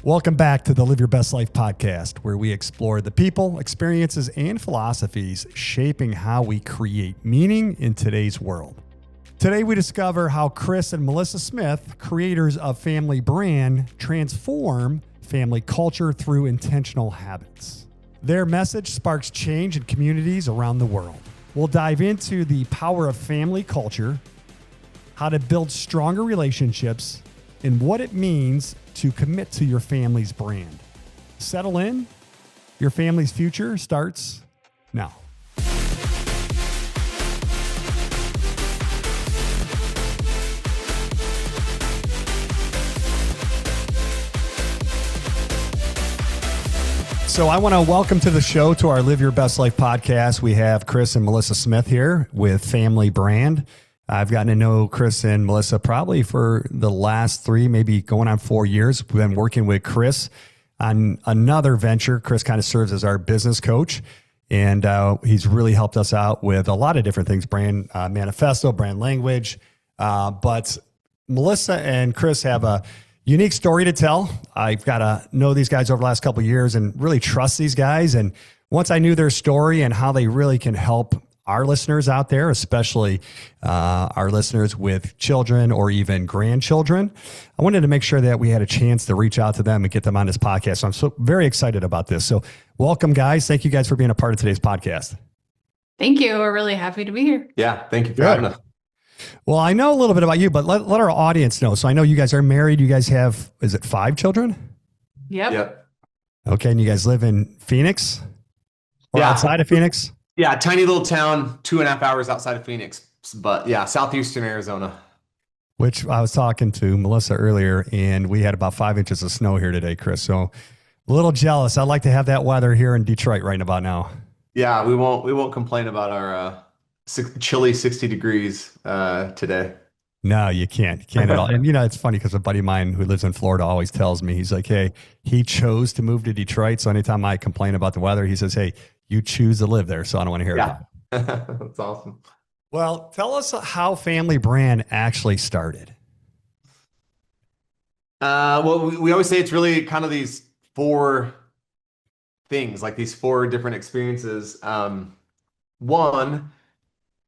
Welcome back to the Live Your Best Life podcast, where we explore the people, experiences, and philosophies shaping how we create meaning in today's world. Today, we discover how Chris and Melissa Smith, creators of Family Brand, transform family culture through intentional habits. Their message sparks change in communities around the world. We'll dive into the power of family culture, how to build stronger relationships, and what it means to commit to your family's brand. Settle in. Your family's future starts now. So I want to welcome to the show, to our Live Your Best Life podcast. We have Chris and Melissa Smith here with Family Brand. I've gotten to know Chris and Melissa probably for the last 3, maybe going on 4 years. We've been working with Chris on another venture. Chris kind of serves as our business coach, and he's really helped us out with a lot of different things, brand manifesto, brand language. But Melissa and Chris have a unique story to tell. I've got to know these guys over the last couple of years and really trust these guys. And once I knew their story and how they really can help our listeners out there, especially our listeners with children or even grandchildren, I wanted to make sure that we had a chance to reach out to them and get them on this podcast. So I'm so very excited about this. So welcome, guys. Thank you guys for being a part of today's podcast. Thank you. We're really happy to be here. Yeah, thank you for having us. Well, I know a little bit about you, but let our audience know. So I know you guys are married. You guys have, is it 5 children? Yep. Okay. And you guys live in Phoenix or outside of Phoenix? Yeah, tiny little town, 2.5 hours outside of Phoenix. But yeah, southeastern Arizona. Which I was talking to Melissa earlier, and we had about 5 inches of snow here today, Chris. So a little jealous. I'd like to have that weather here in Detroit right about now. Yeah, we won't complain about our chilly 60 degrees today. No, you can't. You can't at all. And, it's funny because a buddy of mine who lives in Florida always tells me, he's like, hey, he chose to move to Detroit. So anytime I complain about the weather, he says, hey, you choose to live there. So I don't want to hear about it. That's awesome. Well, tell us how Family Brand actually started. Well, we always say it's really kind of these 4 things, like these 4 different experiences. One,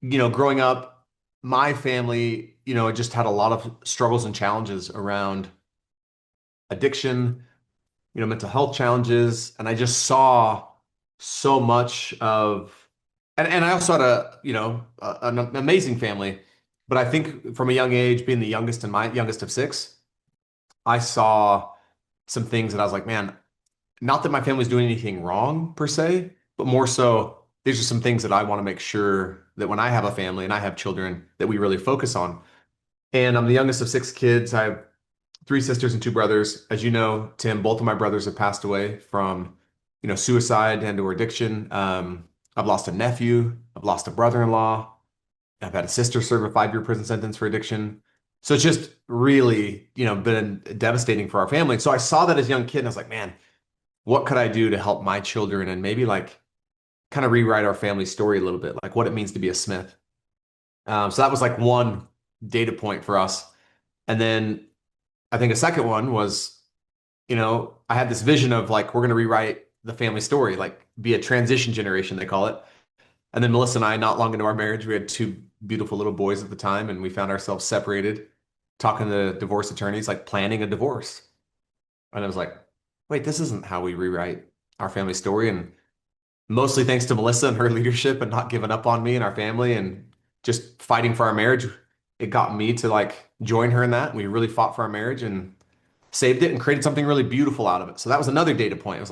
growing up, my family, just had a lot of struggles and challenges around addiction, mental health challenges. And I just saw so much of, and I also had an amazing family, but I think from a young age, being the youngest and my youngest of 6, I saw some things that I was like, man, not that my family's doing anything wrong per se, but more so, these are some things that I want to make sure that when I have a family and I have children, that we really focus on. And I'm the youngest of 6 kids. I have 3 sisters and 2 brothers. As you know, Tim, both of my brothers have passed away from, suicide and or addiction. I've lost a nephew. I've lost a brother-in-law. I've had a sister serve a 5-year prison sentence for addiction. So it's just really, been devastating for our family. So I saw that as a young kid and I was like, man, what could I do to help my children and maybe kind of rewrite our family story a little bit, like what it means to be a Smith. So that was like one data point for us. And then I think a second one was, I had this vision of we're going to rewrite the family story, be a transition generation, they call it. And then Melissa and I, not long into our marriage, we had 2 beautiful little boys at the time, and we found ourselves separated, talking to divorce attorneys, planning a divorce. And I was like, wait, this isn't how we rewrite our family story. And mostly thanks to Melissa and her leadership and not giving up on me and our family and just fighting for our marriage, it got me to join her in that. We really fought for our marriage and saved it and created something really beautiful out of it. So that was another data point. It was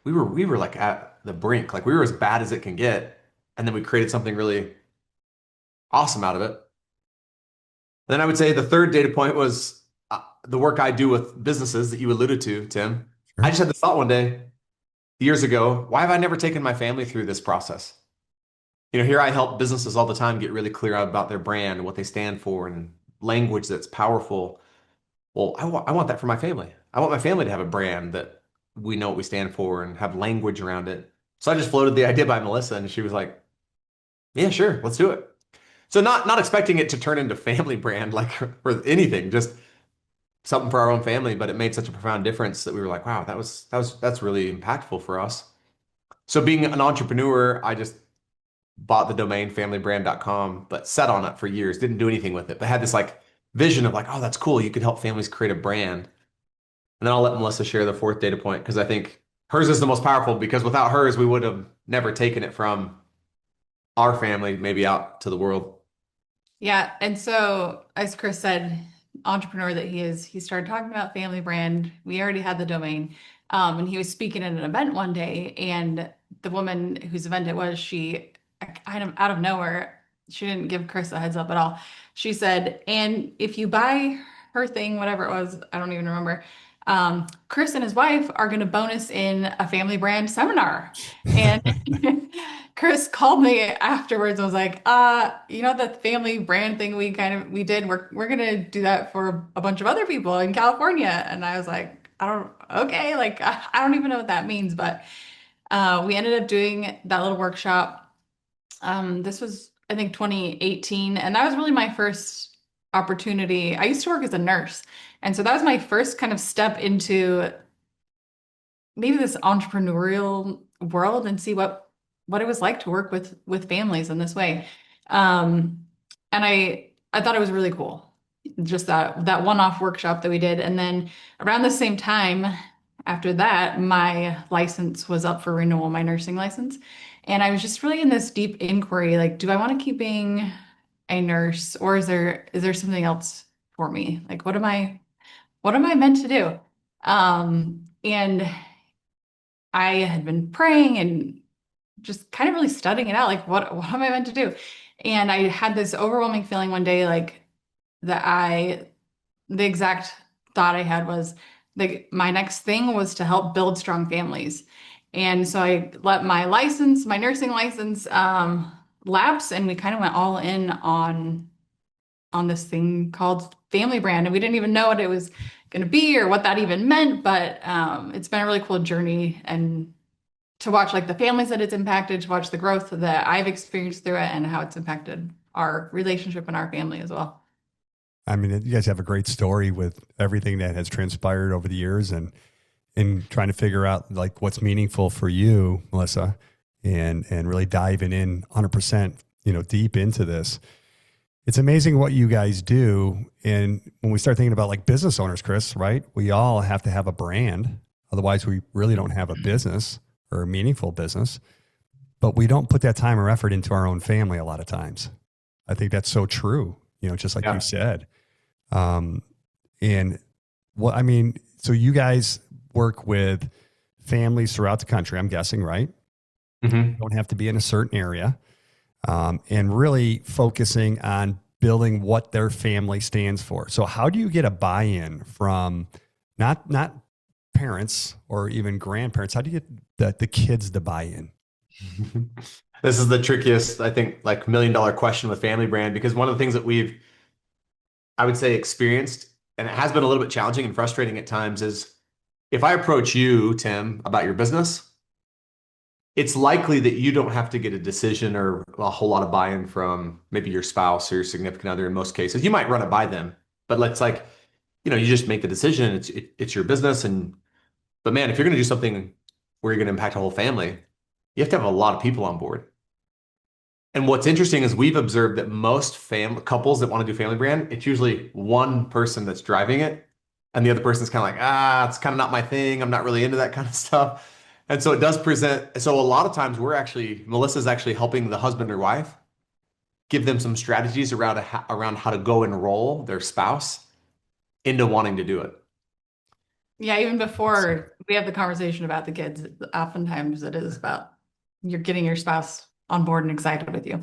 we were at the brink, we were as bad as it can get. And then we created something really awesome out of it. And then I would say the third data point was the work I do with businesses that you alluded to, Tim. Sure. I just had this thought one day, years ago, why have I never taken my family through this process? Here I help businesses all the time get really clear about their brand and what they stand for and language that's powerful. Well, I want that for my family. I want my family to have a brand that we know what we stand for and have language around it. So I just floated the idea by Melissa and she was like, yeah, sure, let's do it. So not expecting it to turn into Family Brand or anything, just something for our own family, but it made such a profound difference that we were like, wow, that's really impactful for us. So being an entrepreneur, I just bought the domain familybrand.com, but sat on it for years, didn't do anything with it, but had this like vision of like, oh, that's cool. You could help families create a brand. And then I'll let Melissa share the fourth data point because I think hers is the most powerful because without hers, we would have never taken it from our family, maybe out to the world. Yeah. And so, as Chris said, entrepreneur that he is, he started talking about family brand. We already had the domain. And he was speaking at an event one day, and the woman whose event it was, she kind of out of nowhere, she didn't give Chris a heads up at all. She said, and if you buy her thing, whatever it was, I don't even remember. Chris and his wife are going to bonus in a family brand seminar. And Chris called me afterwards and was like, the family brand thing we did, we're gonna do that for a bunch of other people in California. And I was like, okay, like I don't even know what that means, but we ended up doing that little workshop. This was, I think, 2018, and that was really my first opportunity. I used to work as a nurse, and so that was my first kind of step into maybe this entrepreneurial world and see what it was like to work with families in this way. And I thought it was really cool. Just that one-off workshop that we did. And then around the same time after that, my license was up for renewal, my nursing license. And I was just really in this deep inquiry, like, do I want to keep being a nurse, or is there something else for me? Like, what am I meant to do? And I had been praying and just kind of really studying it out, like what am I meant to do? And I had this overwhelming feeling one day, like that the exact thought I had was like my next thing was to help build strong families. And so I let my nursing license, lapse, and we kind of went all in on this thing called family brand. And we didn't even know what it was going to be or what that even meant, but it's been a really cool journey, and to watch like the families that it's impacted, to watch the growth that I've experienced through it and how it's impacted our relationship and our family as well. I mean, you guys have a great story with everything that has transpired over the years, and in trying to figure out like what's meaningful for you, Melissa, and really diving in 100%, deep into this. It's amazing what you guys do. And when we start thinking about like business owners, Chris, right? We all have to have a brand. Otherwise, we really don't have a business or a meaningful business. But we don't put that time or effort into our own family a lot of times. I think that's so true, just like you said. And what I mean, so you guys work with families throughout the country, I'm guessing, right? Mm-hmm. You don't have to be in a certain area. And really focusing on building what their family stands for. So how do you get a buy-in from not parents or even grandparents? How do you get the kids to buy in? This is the trickiest, I think, like $1 million question with family brand, because one of the things that I would say, experienced, and it has been a little bit challenging and frustrating at times, is if I approach you, Tim, about your business, it's likely that you don't have to get a decision or a whole lot of buy-in from maybe your spouse or your significant other in most cases. You might run it by them, but let's like, you just make the decision. It's your business. But man, if you're going to do something where you're going to impact a whole family, you have to have a lot of people on board. And what's interesting is we've observed that most couples that want to do family brand, it's usually one person that's driving it, and the other person's kind of like, it's kind of not my thing. I'm not really into that kind of stuff. And so it does present. So a lot of times Melissa's actually helping the husband or wife, give them some strategies around how to go enroll their spouse into wanting to do it. Yeah, even before we have the conversation about the kids, oftentimes it is about you're getting your spouse on board and excited with you.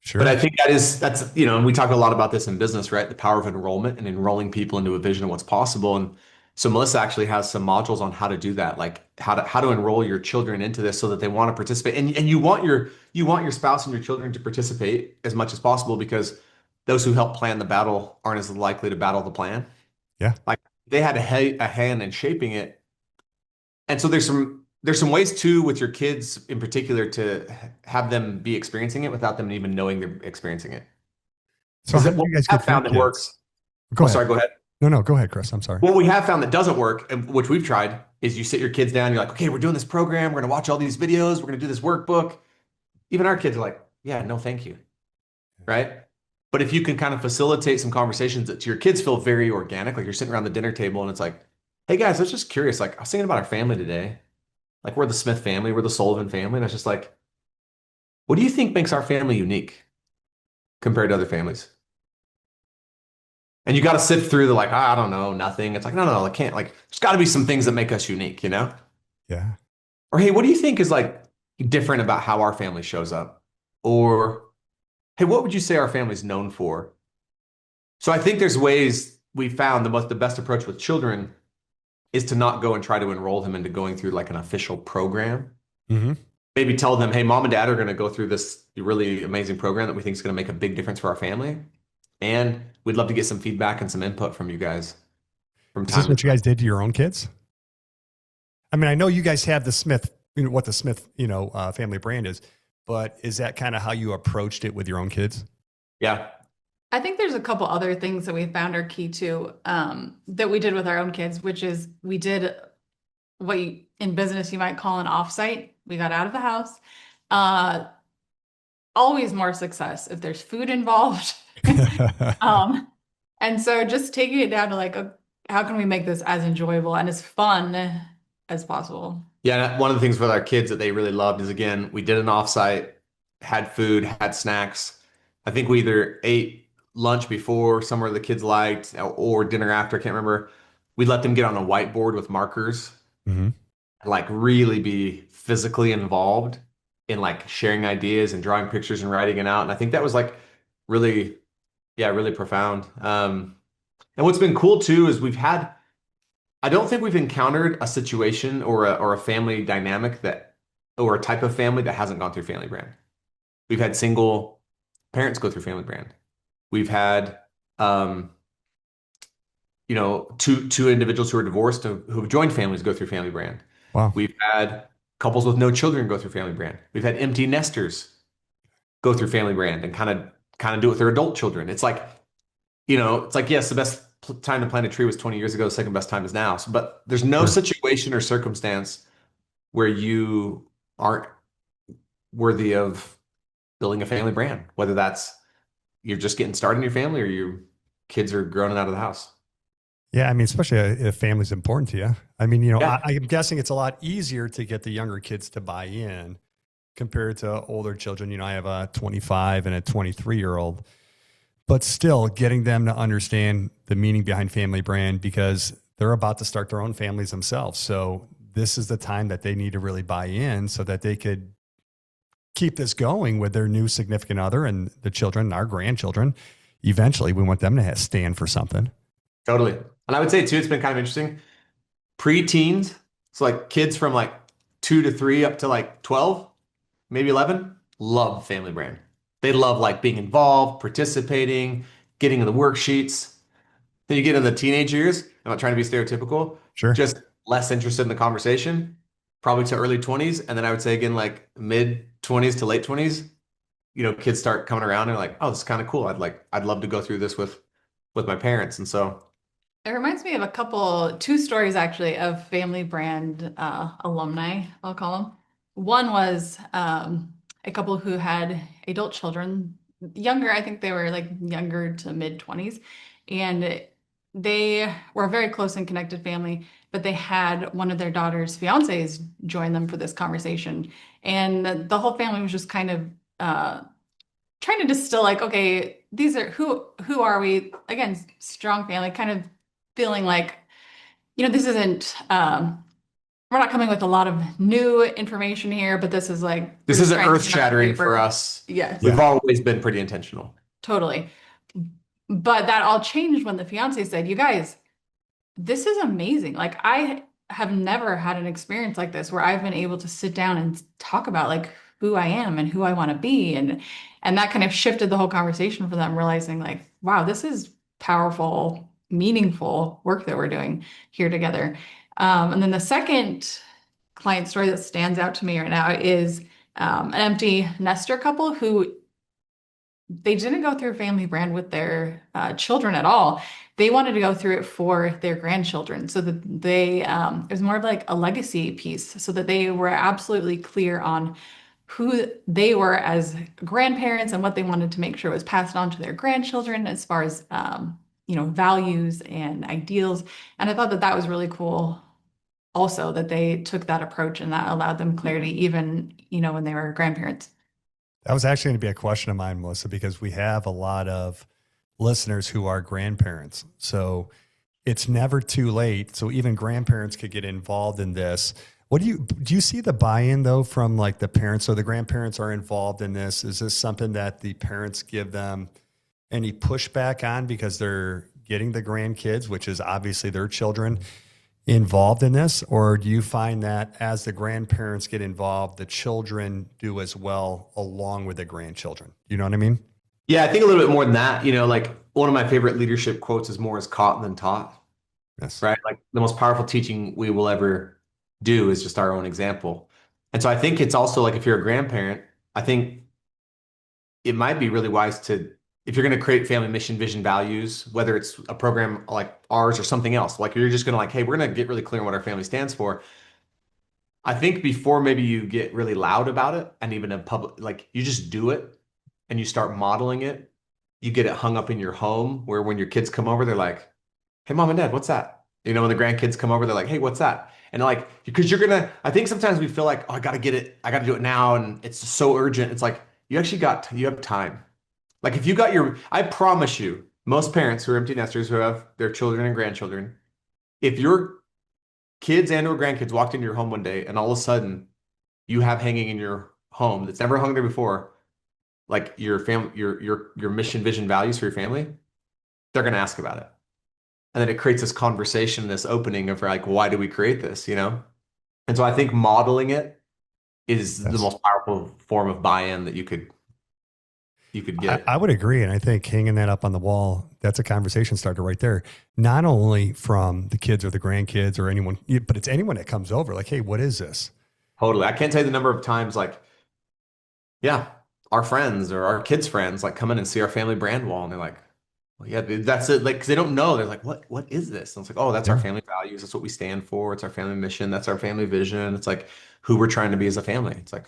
Sure. But I think that's, and we talk a lot about this in business, right? The power of enrollment and enrolling people into a vision of what's possible. And so Melissa actually has some modules on how to do that, like how to enroll your children into this so that they want to participate. And you want your spouse and your children to participate as much as possible, because those who help plan the battle aren't as likely to battle the plan. Yeah. Like they had a hand in shaping it. And so there's some ways too with your kids in particular to have them be experiencing it without them even knowing they're experiencing it. So how do you guys get found it works. Go ahead. Sorry, go ahead. No, go ahead, Chris. I'm sorry. What we have found that doesn't work, and which we've tried, is you sit your kids down, you're like, okay, we're doing this program, we're gonna watch all these videos, we're gonna do this workbook. Even our kids are like, yeah, no, thank you. Right? But if you can kind of facilitate some conversations that your kids feel very organic, like you're sitting around the dinner table and it's like, hey guys, I was just curious. Like, I was thinking about our family today. Like, we're the Smith family, we're the Sullivan family. And I was just like, what do you think makes our family unique compared to other families? And you got to sift through the like, I don't know, nothing. It's like, no, I can't. Like, there's got to be some things that make us unique, you know? Yeah. Or hey, what do you think is like different about how our family shows up? Or hey, what would you say our family's known for? So I think there's ways we found the best approach with children is to not go and try to enroll them into going through like an official program. Hmm. Maybe tell them, hey, mom and dad are going to go through this really amazing program that we think is going to make a big difference for our family. And we'd love to get some feedback and some input from you guys from Is this time to what you time. guys did to your own kids? I mean, I know you guys have the Smith, what the Smith, family brand is, but is that kind of how you approached it with your own kids? Yeah. I think there's a couple other things that we found are key too, that we did with our own kids, which is we did what in business you might call an offsite. We got out of the house. Uh, Always more success if there's food involved. Um, and so just taking it down to like, how can we make this as enjoyable and as fun as possible? Yeah. One of the things with our kids that they really loved is again, we did an offsite, had food, had snacks. I think we either ate lunch before somewhere the kids liked or dinner after. I can't remember. We let them get on a whiteboard with markers, Hmm. like really be physically involved in like sharing ideas and drawing pictures and writing it out. And I think that was like really, yeah, really profound. And what's been cool too is I don't think we've encountered a situation or a family dynamic or a type of family that hasn't gone through Family Brand. We've had single parents go through Family Brand. We've had, um, two individuals who are divorced who've joined families go through Family Brand. Wow. We've had couples with no children go through Family Brand. We've had empty nesters go through Family Brand and kind of do it with their adult children. It's like, yes, the best time to plant a tree was 20 years ago. The second best time is now. But there's no Sure. situation or circumstance where you aren't worthy of building a family brand, whether that's you're just getting started in your family or your kids are growing out of the house. Yeah, I mean, especially if family's important to you. I mean, Yeah. I'm guessing it's a lot easier to get the younger kids to buy in compared to older children. I have a 25 and a 23-year-old, but still getting them to understand the meaning behind family brand because they're about to start their own families themselves. So this is the time that they need to really buy in so that they could keep this going with their new significant other and the children, our grandchildren. Eventually, we want them to stand for something. Totally. And I would say too, it's been kind of interesting. Pre-teens, so like kids from like 2 to 3 up to like 12, maybe 11, love family brand. They love like being involved, participating, getting in the worksheets. Then you get in the teenage years, I'm not trying to be stereotypical, Sure. just less interested in the conversation, probably to early 20s. And then I would say again, like mid 20s to late 20s, kids start coming around and like, oh, this is kind of cool. I'd love to go through this with my parents. And so, It reminds me of two stories actually of family brand alumni, I'll call them. One was a couple who had adult children, younger, I think they were like younger to mid 20s, and they were a very close and connected family, but they had one of their daughter's fiancés join them for this conversation. And the whole family was just kind of trying to distill like, okay, these are who are we? Again, strong family, kind of feeling like, this isn't we're not coming with a lot of new information here, but this is like we're this just isn't trying to earth get on shattering for paper. us. Yes, We've Yeah. always been pretty intentional. totally. But that all changed when the fiance said, "You guys, this is amazing. Like I have never had an experience like this where I've been able to sit down and talk about like who I am and who I want to be." And that kind of shifted the whole conversation for them, realizing like, wow, this is powerful, meaningful work that we're doing here together. And then the second client story that stands out to me right now is an empty nester couple who they didn't go through family brand with their children at all. They wanted to go through it for their grandchildren, so that it was more of like a legacy piece, so that they were absolutely clear on who they were as grandparents and what they wanted to make sure was passed on to their grandchildren as far as values and ideals. And I thought that that was really cool. Also, that they took that approach and that allowed them clarity, even when they were grandparents. That was actually going to be a question of mine, Melissa, because we have a lot of listeners who are grandparents. So it's never too late. So even grandparents could get involved in this. What do you see the buy-in though from like the parents? So the grandparents are involved in this. Is this something that the parents give them any pushback on because they're getting the grandkids, which is obviously their children, involved in this? Or do you find that as the grandparents get involved, the children do as well along with the grandchildren? You know what I mean? Yeah, I think a little bit more than that. Like one of my favorite leadership quotes is more is caught than taught, Yes. right? Like the most powerful teaching we will ever do is just our own example. And so I think it's also like if you're a grandparent, I think it might be really wise to, if you're going to create family mission, vision, values, whether it's a program like ours or something else, like you're just going to like, hey, we're going to get really clear on what our family stands for. I think before maybe you get really loud about it and even in public, like you just do it and you start modeling it, you get it hung up in your home where when your kids come over, they're like, hey, mom and dad, what's that? When the grandkids come over, they're like, hey, what's that? And like, because I think sometimes we feel like, oh, I got to get it. I got to do it now. And it's so urgent. It's like, you have time. Like if you got I promise you, most parents who are empty nesters who have their children and grandchildren, if your kids and or grandkids walked into your home one day and all of a sudden you have hanging in your home that's never hung there before, like your family, your mission, vision, values for your family, they're going to ask about it. And then it creates this conversation, this opening of like, why do we create this, And so I think modeling it is the Yes. most powerful form of buy-in that you could get. I would agree. And I think hanging that up on the wall, that's a conversation starter right there. Not only from the kids or the grandkids or anyone, but it's anyone that comes over like, hey, what is this? Totally. I can't tell you the number of times like, yeah, our friends or our kids' friends like come in and see our family brand wall and they're like, well, yeah, that's it. Like, because they don't know. They're like, what is this? And it's like, oh, that's our Yeah. family values. That's what we stand for. It's our family mission. That's our family vision. It's like who we're trying to be as a family. It's like,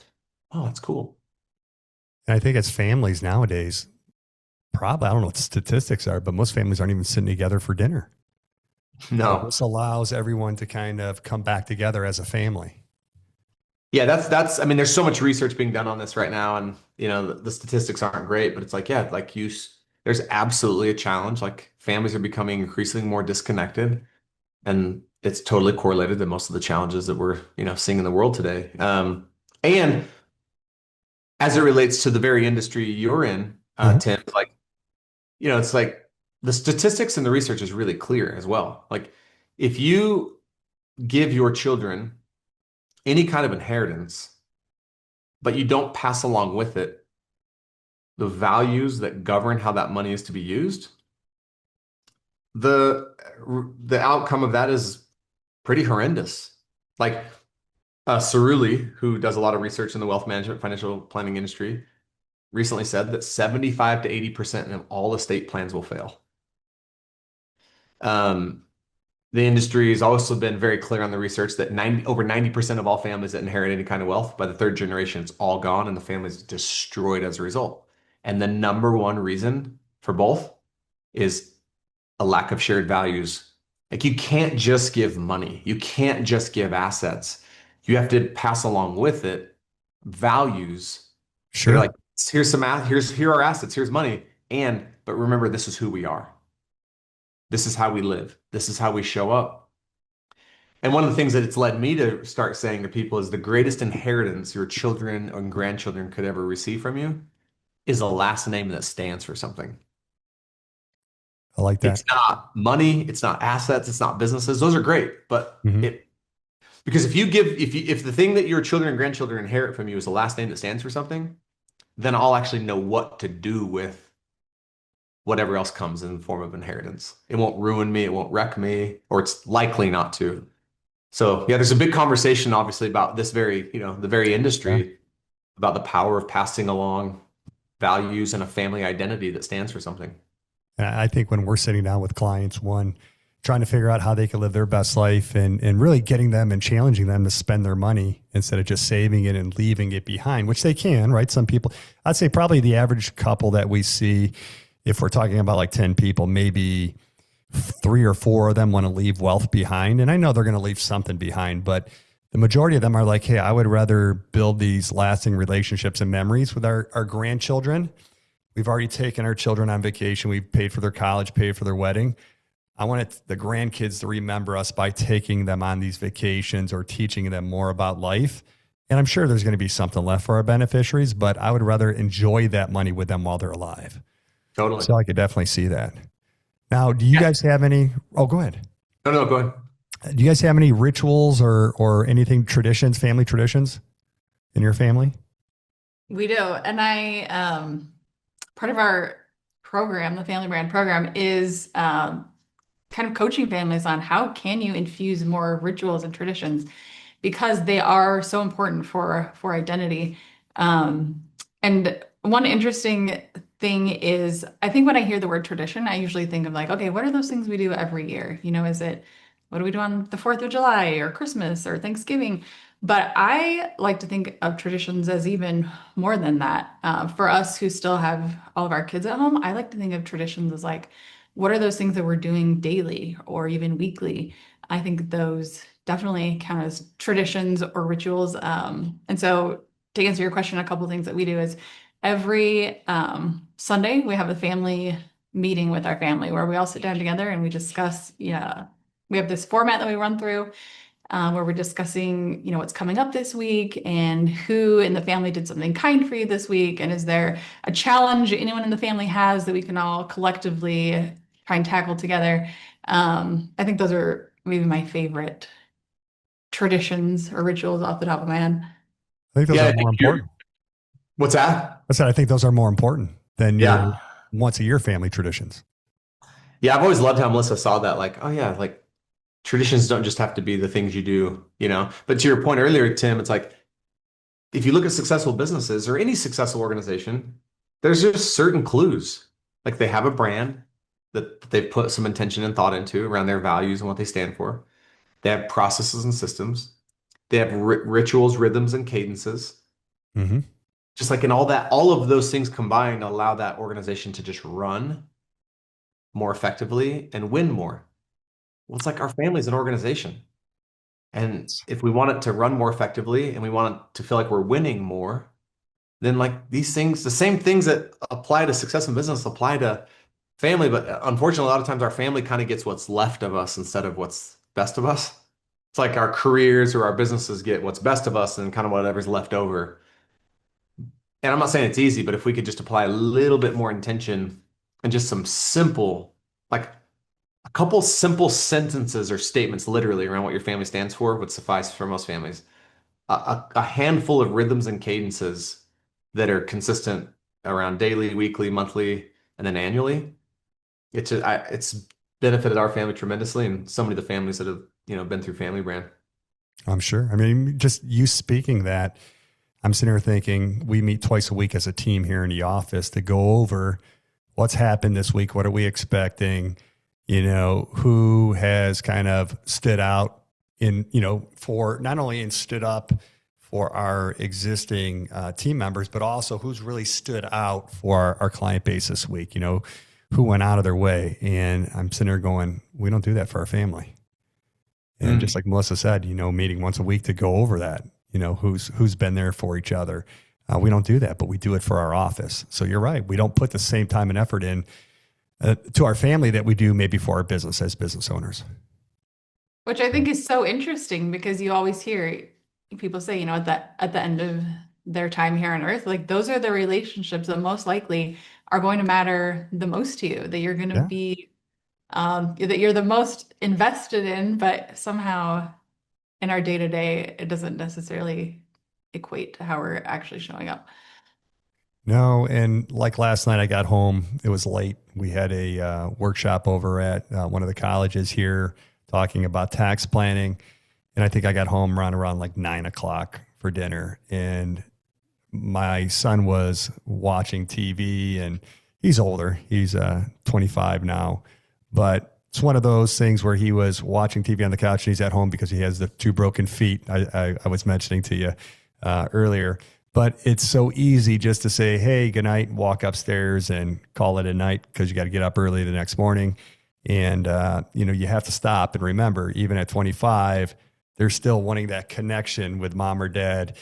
oh, that's cool. And I think as families nowadays, probably, I don't know what the statistics are, but most families aren't even sitting together for dinner. So No. this allows everyone to kind of come back together as a family. Yeah, I mean, there's so much research being done on this right now, and the statistics aren't great, but it's like, yeah, like there's absolutely a challenge. Like families are becoming increasingly more disconnected, and it's totally correlated to most of the challenges that we're, seeing in the world today. And as it relates to the very industry you're in, Mhm. Tim, like, it's like the statistics and the research is really clear as well. Like if you give your children any kind of inheritance, but you don't pass along with it the values that govern how that money is to be used, the the outcome of that is pretty horrendous. Like Cerulli, who does a lot of research in the wealth management, financial planning industry, recently said that 75 to 80% of all estate plans will fail. Um, the industry has also been very clear on the research that over 90% of all families that inherit any kind of wealth, by the third generation, it's all gone and the family's destroyed as a result. And the number one reason for both is a lack of shared values. Like you can't just give money. You can't just give assets. You have to pass along with it values. They're Sure. like, here's here are assets, here's money. But remember, this is who we are. This is how we live. This is how we show up. And one of the things that it's led me to start saying to people is the greatest inheritance your children and grandchildren could ever receive from you is a last name that stands for something. I like that. It's not money, it's not assets, it's not businesses. Those are great, but Mhm. because if the thing that your children and grandchildren inherit from you is a last name that stands for something, then I'll actually know what to do with whatever else comes in the form of inheritance. It won't ruin me, it won't wreck me, or it's likely not to. So yeah, there's a big conversation obviously about this very, the very Yeah. industry about the power of passing along values and a family identity that stands for something. And I think when we're sitting down with clients, one, trying to figure out how they can live their best life and really getting them and challenging them to spend their money instead of just saving it and leaving it behind, which they can, right? Some people, I'd say probably the average couple that we see, if we're talking about like 10 people, maybe 3 or 4 of them want to leave wealth behind. And I know they're going to leave something behind, but the majority of them are like, hey, I would rather build these lasting relationships and memories with our grandchildren. We've already taken our children on vacation. We've paid for their college, paid for their wedding. I want the grandkids to remember us by taking them on these vacations or teaching them more about life. And I'm sure there's going to be something left for our beneficiaries, but I would rather enjoy that money with them while they're alive. Totally. So I could definitely see that. Now, do you guys have any? Oh, go ahead. No, go ahead. Do you guys have any rituals or anything, traditions, family traditions in your family? We do. And part of our program, the Family Brand program, is kind of coaching families on how can you infuse more rituals and traditions because they are so important for identity. And one interesting thing is, I think when I hear the word tradition, I usually think of like, okay, what are those things we do every year? Is it, what do we do on the 4th of July or Christmas or Thanksgiving? But I like to think of traditions as even more than that. For us who still have all of our kids at home, I like to think of traditions as like, what are those things that we're doing daily or even weekly? I think those definitely count as traditions or rituals. And so to answer your question, a couple of things that we do is every Sunday, we have a family meeting with our family where we all sit down together and we discuss, we have this format that we run through where we're discussing, what's coming up this week and who in the family did something kind for you this week. And is there a challenge anyone in the family has that we can all collectively try and tackle together? I think those are maybe my favorite traditions or rituals off the top of my head. I think those are more important. What's that? I said, I think those are more important than your once a year family traditions. Yeah, I've always loved how Melissa saw that. Like, oh yeah, like traditions don't just have to be the things you do, But to your point earlier, Tim, it's like if you look at successful businesses or any successful organization, there's just certain clues. Like they have a brand that they've put some intention and thought into around their values and what they stand for. They have processes and systems. They have rituals, rhythms, and cadences. Mm-hmm. Just like in all of those things combined allow that organization to just run more effectively and win more. Well, it's like our family is an organization. And if we want it to run more effectively and we want it to feel like we're winning more, then like these things, the same things that apply to success in business apply to family. But unfortunately, a lot of times our family kind of gets what's left of us instead of what's best of us. It's like our careers or our businesses get what's best of us and kind of whatever's left over. And I'm not saying it's easy, but if we could just apply a little bit more intention and just some simple, like a couple simple sentences or statements literally around what your family stands for would suffice for most families. A handful of rhythms and cadences that are consistent around daily, weekly, monthly, and then annually. It's benefited our family tremendously and so many of the families that have, been through Family Brand. I'm sure. I mean, just you speaking that, I'm sitting here thinking we meet twice a week as a team here in the office to go over what's happened this week. What are we expecting? Who has kind of stood out in, for not only in stood up for our existing team members, but also who's really stood out for our client base this week, who went out of their way. And I'm sitting there going, we don't do that for our family. And just like Melissa said, meeting once a week to go over that, who's been there for each other. We don't do that, but we do it for our office. So you're right. We don't put the same time and effort in to our family that we do maybe for our business as business owners. Which I think is so interesting because you always hear people say, at the end of their time here on earth, like those are the relationships that most likely are going to matter the most to you, that you're going to be, that you're the most invested in, but somehow in our day-to-day, it doesn't necessarily equate to how we're actually showing up. No, and like last night I got home, it was late. We had a workshop over at one of the colleges here talking about tax planning. And I think I got home around like 9:00 for dinner. And my son was watching TV, and he's older. He's 25 now, but it's one of those things where he was watching TV on the couch and he's at home because he has the two broken feet I was mentioning to you earlier. But it's so easy just to say, hey, good night, walk upstairs and call it a night because you got to get up early the next morning. And, you have to stop and remember, even at 25, they're still wanting that connection with mom or dad,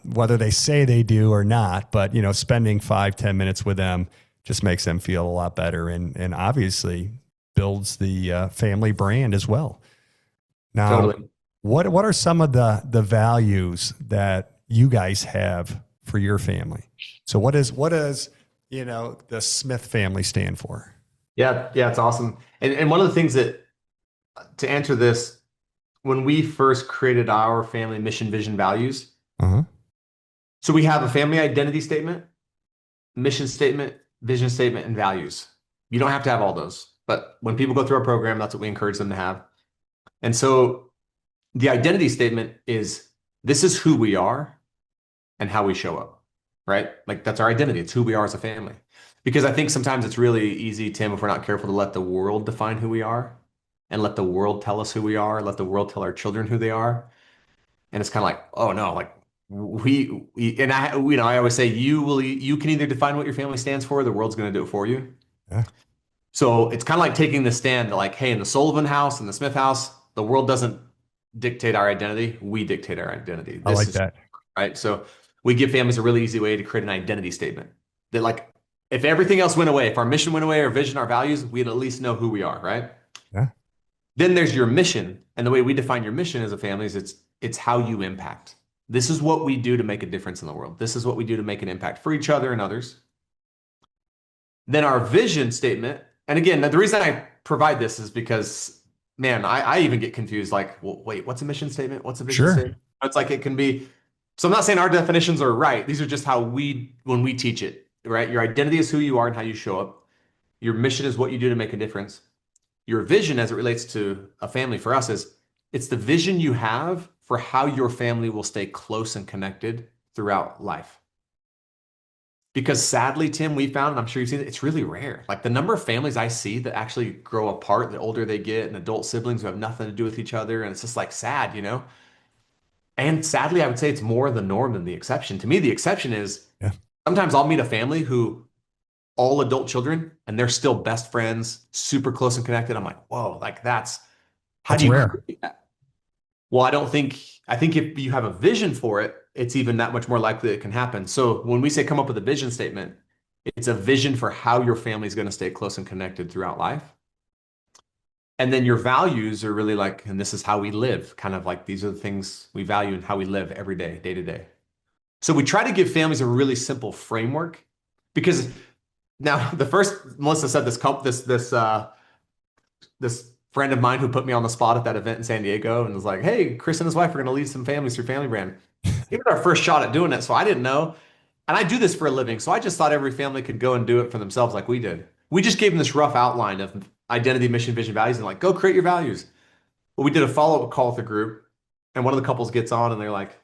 whether they say they do or not. But, spending 5-10 minutes with them just makes them feel a lot better and obviously builds the family brand as well. Now, Totally. what are some of the values that you guys have for your family? So what does the Smith family stand for? Yeah, yeah, it's awesome. And one of the things that to answer this, when we first created our family mission, vision, values, Uh-huh. so we have a family identity statement, mission statement, vision statement, and values. You don't have to have all those, but when people go through our program, that's what we encourage them to have. And so the identity statement is this is who we are and how we show up, right? Like that's our identity. It's who we are as a family. Because I think sometimes it's really easy, Tim, if we're not careful, to let the world define who we are and let the world tell us who we are, let the world tell our children who they are. And it's kind of like, oh no, like and I always say you can either define what your family stands for, or the world's going to do it for you. Yeah, So it's kind of like taking the stand like, hey, in the Sullivan house and the Smith house, the world doesn't dictate our identity. We dictate our identity. I This like is that. right. So we give families a really easy way to create an identity statement that like, if everything else went away, if our mission went away, our vision, our values, we'd at least know who we are, right? Yeah. Then there's your mission. And the way we define your mission as a family is it's how you impact. This is what we do to make a difference in the world. This is what we do to make an impact for each other and others. Then our vision statement, and again, the reason I provide this is because, man, I even get confused. Like, well, wait, what's a mission statement? What's a vision Sure. statement? It's like it can be. So I'm not saying our definitions are right. These are just how when we teach it, right? Your identity is who you are and how you show up. Your mission is what you do to make a difference. Your vision, as it relates to a family for us, is it's the vision you have for how your family will stay close and connected throughout life. Because sadly, Tim, we found, and I'm sure you've seen it, it's really rare. Like the number of families I see that actually grow apart the older they get, and adult siblings who have nothing to do with each other. And it's just like sad, And sadly, I would say it's more the norm than the exception. To me, the exception is Yeah. sometimes I'll meet a family who all adult children and they're still best friends, super close and connected. I'm like, whoa, like how That's do you rare. create that? Well, I think if you have a vision for it, it's even that much more likely it can happen. So when we say come up with a vision statement, it's a vision for how your family is going to stay close and connected throughout life. And then your values are really like, and this is how we live, kind of like these are the things we value and how we live every day, day to day. So we try to give families a really simple framework because now the first Melissa said this friend of mine who put me on the spot at that event in San Diego and was like, hey, Chris and his wife are going to lead some families through Family Brand. It was our first shot at doing it, so I didn't know. And I do this for a living, so I just thought every family could go and do it for themselves like we did. We just gave them this rough outline of identity, mission, vision, values, and like, go create your values. Well, we did a follow-up call with the group, and one of the couples gets on and they're like,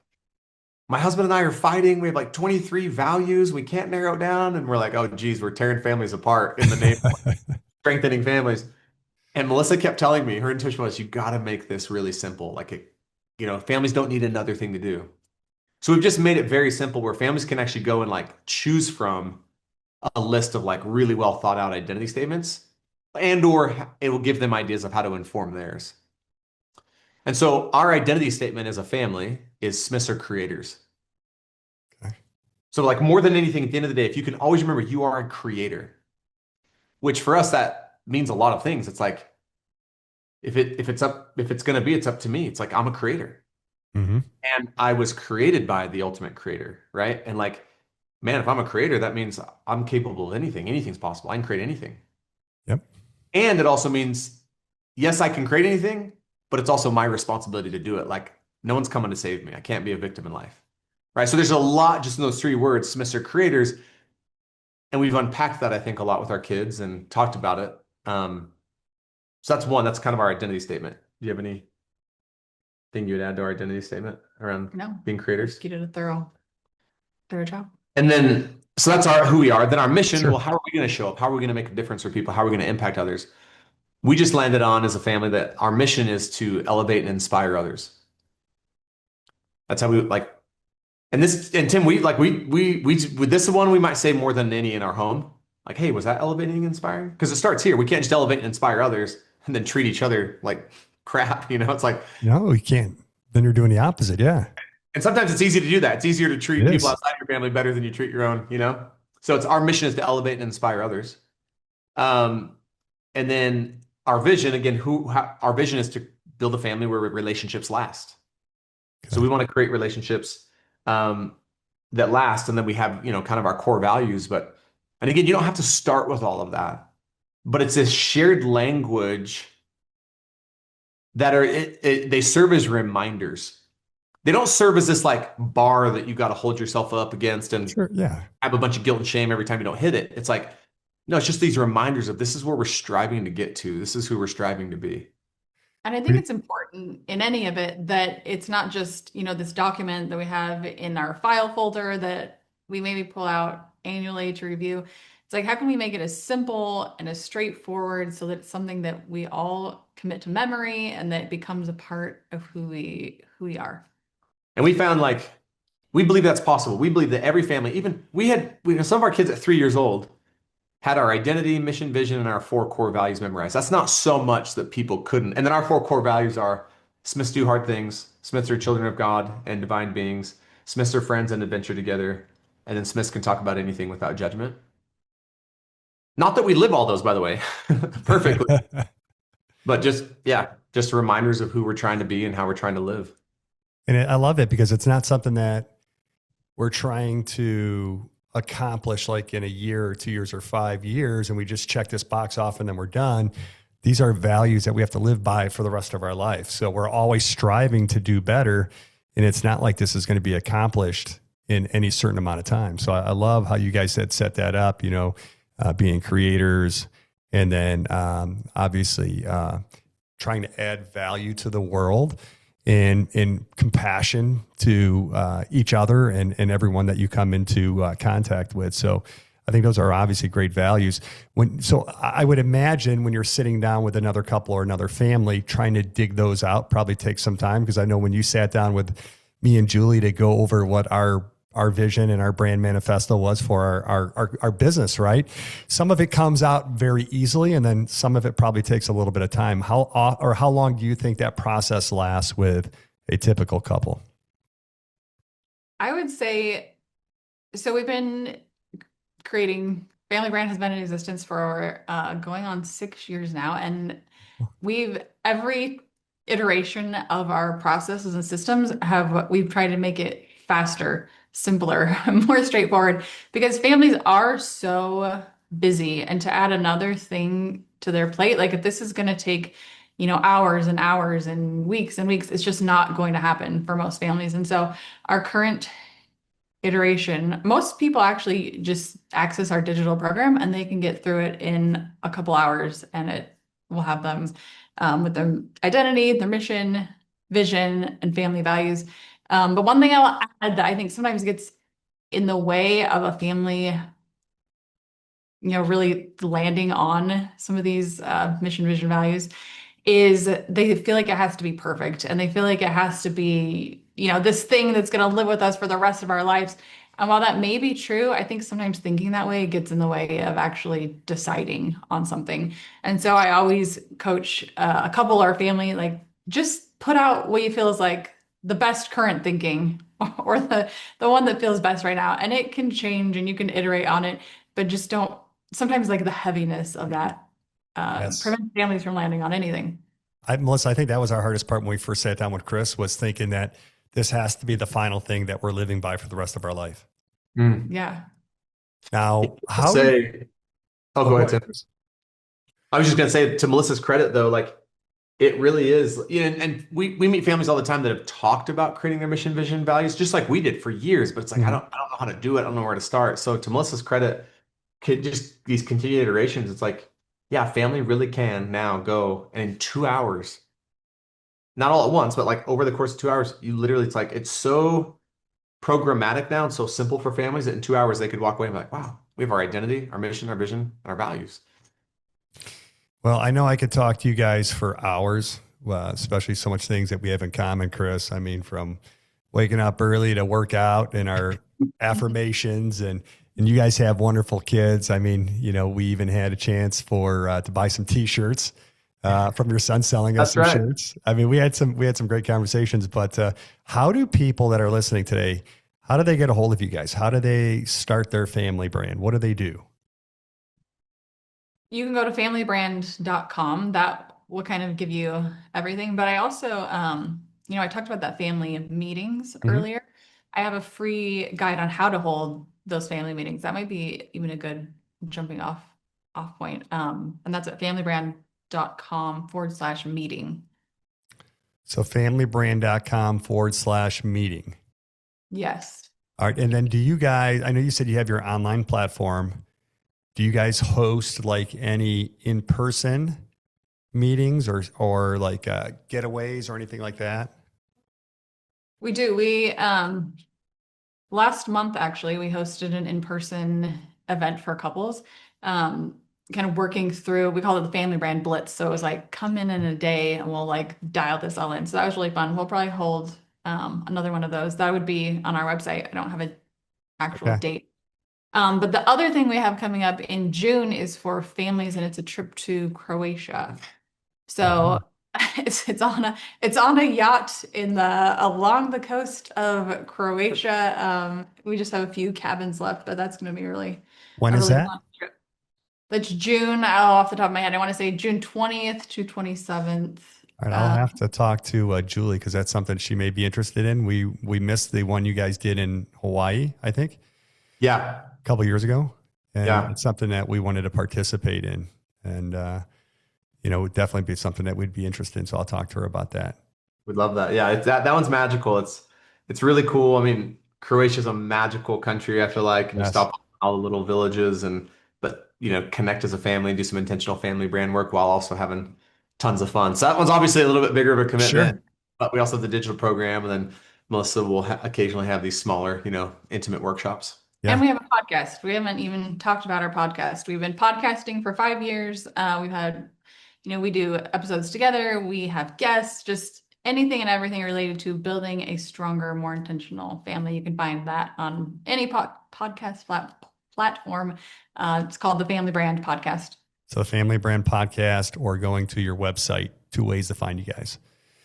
my husband and I are fighting. We have like 23 values. We can't narrow it down. And we're like, oh, geez, we're tearing families apart in the name of strengthening families. And Melissa kept telling me, her intuition was, you got to make this really simple. Families don't need another thing to do. So we've just made it very simple where families can actually go and like choose from a list of like really well thought out identity statements or it will give them ideas of how to inform theirs. And so our identity statement as a family is Smiths are creators. Okay. So like more than anything, at the end of the day, if you can always remember you are a creator, which for us, that means a lot of things. It's like, if it's going to be, it's up to me. It's like, I'm a creator. Mm-hmm. And I was created by the ultimate creator, right? And like, man, if I'm a creator, that means I'm capable of anything. Anything's possible. I can create anything. Yep. And it also means, yes, I can create anything, but it's also my responsibility to do it. Like, no one's coming to save me. I can't be a victim in life, right? So there's a lot just in those three words, Smiths are creators. And we've unpacked that, I think, a lot with our kids and talked about it. So that's one. That's kind of our identity statement. Do you have anything you would add to our identity statement around No, being creators? you did a thorough. their job. And then, so that's our who we are. Then our mission, well, Sure. how are we going to show up? How are we going to make a difference for people? How are we going to impact others? We just landed on as a family that our mission is to elevate and inspire others. That's how we like, and this, and Tim, this is one we might say more than any in our home. Like, hey, was that elevating and inspiring? Because it starts here. We can't just elevate and inspire others and then treat each other like crap. It's like, No, you can't. Then you're doing the opposite. Yeah, and sometimes it's easy to do that. It's easier to it treat people is. outside your family better than you treat your own. So it's our mission is to elevate and inspire others. Um, and then our vision, again, our vision is to build a family where relationships last. So Okay. we want to create relationships um, that last, and then we have, kind of our core values. And again, you don't have to start with all of that, but it's this shared language that they serve as reminders. They don't serve as this like bar that you got to hold yourself up against and Sure. Yeah. have a bunch of guilt and shame every time you don't hit it. It's like, no, it's just these reminders of this is where we're striving to get to. This is who we're striving to be. And I think it's important in any of it that it's not just, this document that we have in our file folder that we maybe pull out annually to review. It's like, how can we make it as simple and as straightforward so that it's something that we all commit to memory and that it becomes a part of who we are. And we found like, we believe that's possible. We believe that every family, even some of our kids at 3 years old had our identity, mission, vision, and our 4 core values memorized. That's not so much that people couldn't. And then our 4 core values are Smiths do hard things, Smiths are children of God and divine beings, Smiths are friends and adventure together, and then Smiths can talk about anything without judgment. Not that we live all those, by the way, perfectly, but just reminders of who we're trying to be and how we're trying to live. And I love it because it's not something that we're trying to accomplish like in a year or 2 years or 5 years, and we just check this box off and then we're done. These are values that we have to live by for the rest of our life. So we're always striving to do better. And it's not like this is going to be accomplished in any certain amount of time. So I love how you guys had set that up, being creators and then obviously trying to add value to the world and compassion to each other and everyone that you come into contact with. So I think those are obviously great values. So I would imagine when you're sitting down with another couple or another family, trying to dig those out probably takes some time, because I know when you sat down with me and Julie to go over what our vision and our brand manifesto was for our business, right? Some of it comes out very easily, and then some of it probably takes a little bit of time. How long do you think that process lasts with a typical couple? I would say, so we've been creating, Family Brand has been in existence for going on 6 years now. And every iteration of our processes and systems we've tried to make it faster, simpler, more straightforward, because families are so busy. And to add another thing to their plate, like if this is going to take, hours and hours and weeks, it's just not going to happen for most families. And so our current iteration, most people actually just access our digital program and they can get through it in a couple hours, and it will have them with their identity, their mission, vision, and family values. But one thing I'll add that I think sometimes gets in the way of a family, really landing on some of these mission, vision, values is they feel like it has to be perfect, and they feel like it has to be, this thing that's going to live with us for the rest of our lives. And while that may be true, I think sometimes thinking that way gets in the way of actually deciding on something. And so I always coach a couple or a family, like just put out what you feel is like the best current thinking or the one that feels best right now. And it can change and you can iterate on it, but just don't, sometimes like the heaviness of that Yes. prevent families from landing on anything. Melissa, I think that was our hardest part when we first sat down with Chris, was thinking that this has to be the final thing that we're living by for the rest of our life. Mm. Yeah. Now, Go ahead, Tim. Chris. I was just going to say, to Melissa's credit, though, like it really is, and we meet families all the time that have talked about creating their mission, vision, values, just like we did for years. But it's like, I don't know how to do it. I don't know where to start. So to Melissa's credit, just these continued iterations, it's like, yeah, family really can now go and in 2 hours, not all at once, but like over the course of 2 hours, you literally, it's like, it's so programmatic now and so simple for families that in 2 hours they could walk away and be like, wow, we have our identity, our mission, our vision, and our values. Well, I know I could talk to you guys for hours, especially so much things that we have in common, Chris. I mean, from waking up early to work out and our affirmations, and you guys have wonderful kids. I mean, we even had a chance to buy some T-shirts from your son selling us That's some right. shirts. I mean, we had some great conversations. But how do people that are listening today, how do they get a hold of you guys? How do they start their family brand? What do they do? You can go to familybrand.com. That will kind of give you everything. But I also, I talked about that family meetings Mhm. earlier. I have a free guide on how to hold those family meetings. That might be even a good jumping off point. And that's at familybrand.com/meeting. So familybrand.com/meeting. Yes. All right. And then do you guys, I know you said you have your online platform. Do you guys host like any in-person meetings or like getaways or anything like that? We do. We last month actually we hosted an in-person event for couples, kind of working through, we call it the Family Brand Blitz. So it was like come in a day and we'll like dial this all in. So that was really fun. We'll probably hold another one of those. That would be on our website. I don't have an actual Okay. date. But the other thing we have coming up in June is for families, and it's a trip to Croatia. So it's on a yacht along the coast of Croatia. We just have a few cabins left, but that's going to be When a is really that? fun trip. That's June. Off the top of my head, I want to say June 20th to 27th. All right. I'll have to talk to Julie because that's something she may be interested in. We missed the one you guys did in Hawaii, I think, Yeah. a couple of years ago. And Yeah. it's something that we wanted to participate in. And, it would definitely be something that we'd be interested in. So I'll talk to her about that. We'd love that. Yeah, that one's magical. It's really cool. I mean, Croatia's a magical country, I feel like, and you Yes. stop in all the little villages but connect as a family, do some intentional family brand work while also having tons of fun. So that one's obviously a little bit bigger of a Sure. commitment, but we also have the digital program, and then Melissa will occasionally have these smaller, intimate workshops. And Yeah. we have a podcast. We haven't even talked about our podcast. We've been podcasting for 5 years. We've had, we do episodes together. We have guests, just anything and everything related to building a stronger, more intentional family. You can find that on any podcast platform. It's called the Family Brand Podcast. So the Family Brand Podcast or going to your website, 2 ways to find you guys.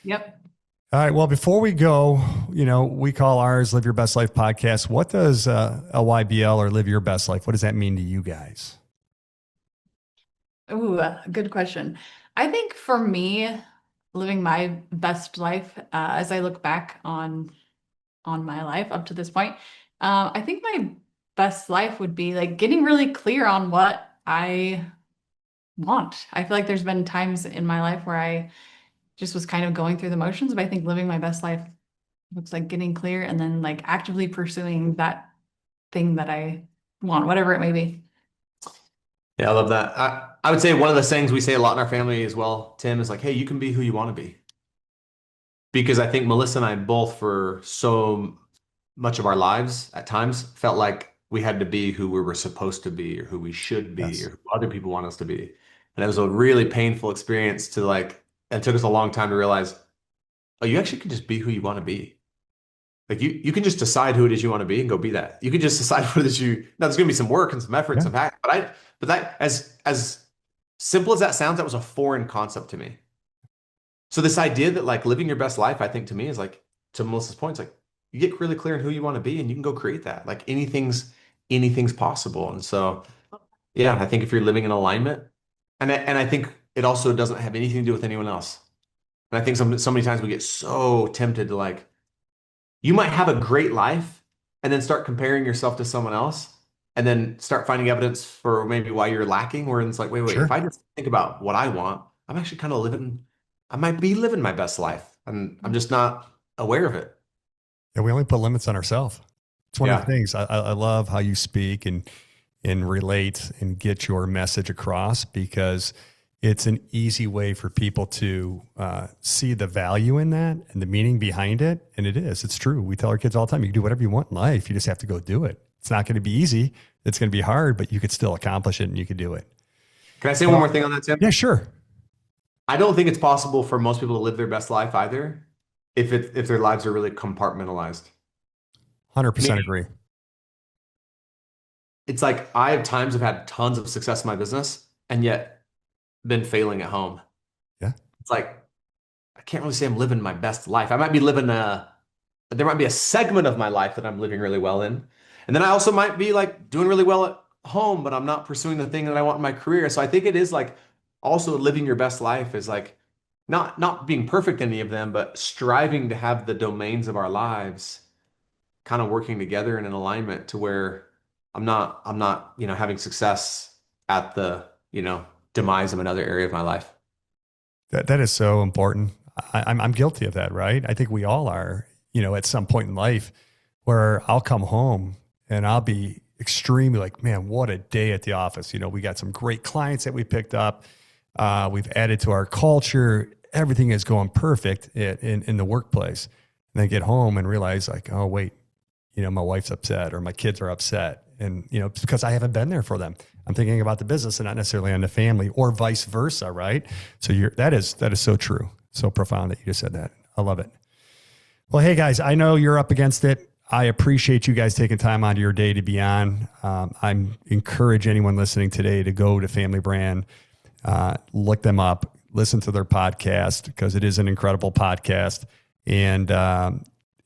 Yep. All right. Well, before we go, we call ours Live Your Best Life Podcast. What does LYBL or Live Your Best Life, what does that mean to you guys? Ooh, good question. I think for me, living my best life, as I look back on my life up to this point, I think my best life would be like getting really clear on what I want. I feel like there's been times in my life where I just was kind of going through the motions, but I think living my best life looks like getting clear and then like actively pursuing that thing that I want, whatever it may be. Yeah, I love that. I would say one of the things we say a lot in our family as well, Tim, is like, hey, you can be who you want to be. Because I think Melissa and I both, for so much of our lives, at times felt like we had to be who we were supposed to be or who we should be Yes. or who other people want us to be. And it was a really painful experience and it took us a long time to realize, oh, you actually can just be who you want to be. Like you can just decide who it is you want to be and go be that. You can just decide what it is now there's going to be some work and some effort and Yeah. some hack, but that as simple as that sounds, that was a foreign concept to me. So this idea that like living your best life, I think to me is like, to Melissa's point, it's like you get really clear on who you want to be and you can go create that. Like anything's possible. And so, yeah, I think if you're living in alignment, and I think it also doesn't have anything to do with anyone else. And I think so many times we get so tempted to like, you might have a great life and then start comparing yourself to someone else and then start finding evidence for maybe why you're lacking, where it's like, wait, Sure. if I just think about what I want, I'm actually kind of I might be living my best life and I'm just not aware of it. Yeah, we only put limits on ourselves. It's one of Yeah. the things I love how you speak and relate and get your message across because, it's an easy way for people to see the value in that and the meaning behind it. And it's true. We tell our kids all the time, you can do whatever you want in life. You just have to go do it. It's not going to be easy. It's going to be hard, but you could still accomplish it and you could do it. Can I say one more thing on that, Tim? Yeah, sure. I don't think it's possible for most people to live their best life either if their lives are really compartmentalized. 100% agree. It's like I have times I've had tons of success in my business and yet been failing at home. Yeah. It's like I can't really say I'm living my best life. I might be living there might be a segment of my life that I'm living really well in. And then I also might be like doing really well at home, but I'm not pursuing the thing that I want in my career. So I think it is like also living your best life is like not being perfect in any of them, but striving to have the domains of our lives kind of working together in an alignment to where I'm not, having success at the, demise of another area of my life. That is so important. I'm guilty of that, right? I think we all are, at some point in life where I'll come home and I'll be extremely like, man, what a day at the office. We got some great clients that we picked up. We've added to our culture. Everything is going perfect in the workplace. And then get home and realize like, oh, wait, my wife's upset or my kids are upset. And, it's because I haven't been there for them. I'm thinking about the business and not necessarily on the family or vice versa. Right. So that is so true. So profound that you just said that. I love it. Well, hey guys, I know you're up against it. I appreciate you guys taking time out of your day to be on. I encourage anyone listening today to go to Family Brand, look them up, listen to their podcast because it is an incredible podcast. And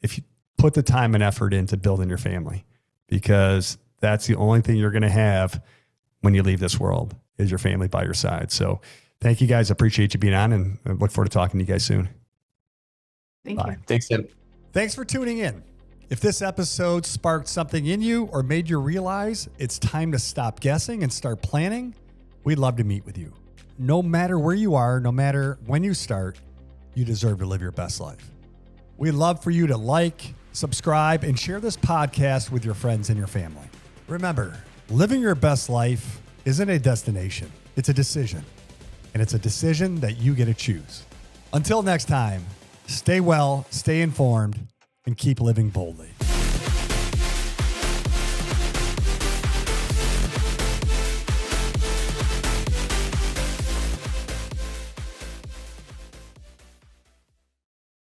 if you put the time and effort into building your family, because that's the only thing you're going to have when you leave this world is your family by your side. So thank you guys. Appreciate you being on and I look forward to talking to you guys soon. Thank Bye. you. Thanks, Tim. Thanks for tuning in. If this episode sparked something in you or made you realize it's time to stop guessing and start planning, we'd love to meet with you. No matter where you are, no matter when you start, you deserve to live your best life. We'd love for you to like, subscribe, and share this podcast with your friends and your family. Remember, living your best life isn't a destination. It's a decision. And it's a decision that you get to choose. Until next time, stay well, stay informed, and keep living boldly.